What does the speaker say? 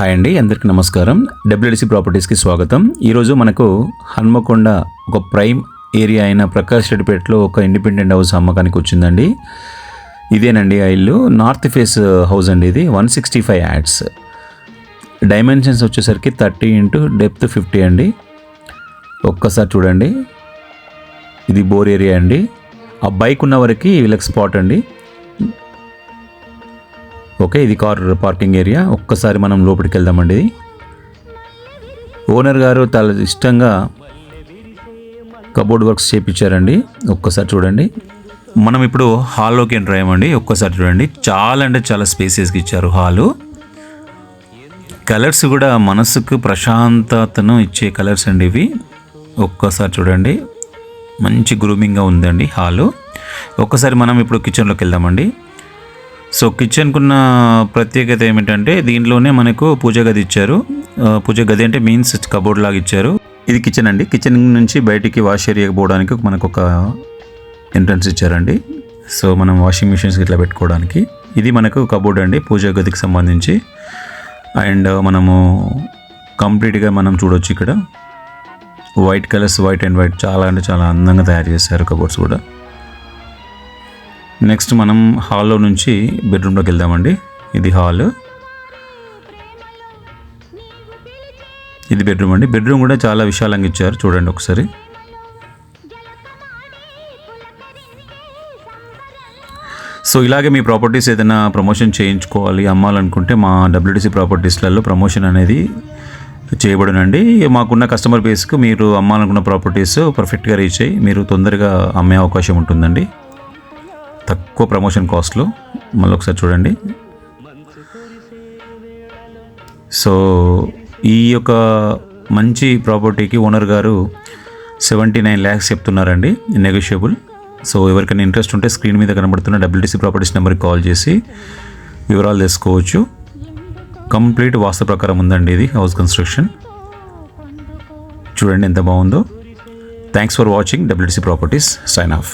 Hi అండి, అందరికీ నమస్కారం. డబ్ల్యూడిసి ప్రాపర్టీస్కి స్వాగతం. ఈరోజు మనకు హన్మకొండ ఒక ప్రైమ్ ఏరియా అయిన ప్రకాష్ రెడ్డిపేటలో ఒక ఇండిపెండెంట్ హౌస్ అమ్మకానికి వచ్చిందండి. ఇదేనండి ఆ ఇల్లు. నార్త్ ఫేస్ హౌస్ అండి. ఇది 165 యాడ్స్. డైమెన్షన్స్ వచ్చేసరికి 30 ఇంటూ డెప్త్ 50 అండి. ఒక్కసారి చూడండి. ఇది బోర్ ఏరియా అండి. ఆ బైక్ ఉన్న వరకు వీళ్ళకి స్పాట్ అండి. ఓకే, ఇది కార్ పార్కింగ్ ఏరియా. ఒక్కసారి మనం లోపలికి వెళ్దామండి. ఇది ఓనర్ గారు చాలా ఇష్టంగా కబోర్డ్ వర్క్స్ చేయించారండి. ఒక్కసారి చూడండి. మనం ఇప్పుడు హాల్లోకి ఎంటర్ అయ్యామండి. ఒక్కసారి చూడండి. చాలా అంటే చాలా స్పేసెస్కి ఇచ్చారు హాలు. కలర్స్ కూడా మనసుకు ప్రశాంతతను ఇచ్చే కలర్స్ అండి ఇవి. ఒక్కసారి చూడండి. మంచి గ్రూమింగ్గా ఉందండి హాలు. ఒక్కసారి మనం ఇప్పుడు కిచెన్లోకి వెళ్దామండి. సో కిచెన్కున్న ప్రత్యేకత ఏమిటంటే దీంట్లోనే మనకు పూజ గది ఇచ్చారు. పూజ గది అంటే మీన్స్ కబోర్డ్ లాగా ఇచ్చారు. ఇది కిచెన్ అండి. కిచెన్ నుంచి బయటికి వాష్ ఏరియాకి పోవడానికి మనకు ఒక ఎంట్రన్స్ ఇచ్చారండి. సో మనం వాషింగ్ మిషన్స్ ఇట్లా పెట్టుకోవడానికి. ఇది మనకు కబోర్డ్ అండి పూజ గదికి సంబంధించి. అండ్ మనము కంప్లీట్గా మనం చూడొచ్చు ఇక్కడ white colours, white and white చాలా అంటే చాలా అందంగా తయారు చేశారు కబోర్డ్స్ కూడా. నెక్స్ట్ మనం హాల్లో నుంచి బెడ్రూమ్లోకి వెళ్దామండి. ఇది హాల్, ఇది బెడ్రూమ్ అండి. బెడ్రూమ్ కూడా చాలా విశాలంగా ఇచ్చారు. చూడండి ఒకసారి. సో ఇలాగే మీ ప్రాపర్టీస్ ఏదైనా ప్రమోషన్ చేయించుకోవాలి, అమ్మాలనుకుంటే మా డబ్ల్యూడిసి ప్రాపర్టీస్లలో ప్రమోషన్ అనేది చేయబడునండి. మాకున్న కస్టమర్ బేస్కు మీరు అమ్మాలనుకున్న ప్రాపర్టీస్ పర్ఫెక్ట్గా రీచ్ అయ్యి మీరు తొందరగా అమ్మే అవకాశం ఉంటుందండి, తక్కువ ప్రమోషన్ కాస్ట్లో. మళ్ళీ ఒకసారి చూడండి. సో ఈ యొక్క మంచి ప్రాపర్టీకి ఓనర్ గారు 79 lakhs చెప్తున్నారండి, నెగోషియబుల్. సో ఎవరికైనా ఇంట్రెస్ట్ ఉంటే స్క్రీన్ మీద కనబడుతున్న డబ్ల్యూడిసి ప్రాపర్టీస్ నెంబర్కి కాల్ చేసి వివరాలు తెలుసుకోవచ్చు. కంప్లీట్ వాస్తు ప్రకారం ఉందండి ఇది హౌస్ కన్స్ట్రక్షన్. చూడండి ఎంత బాగుందో. Thanks for watching WDC properties. Sign of.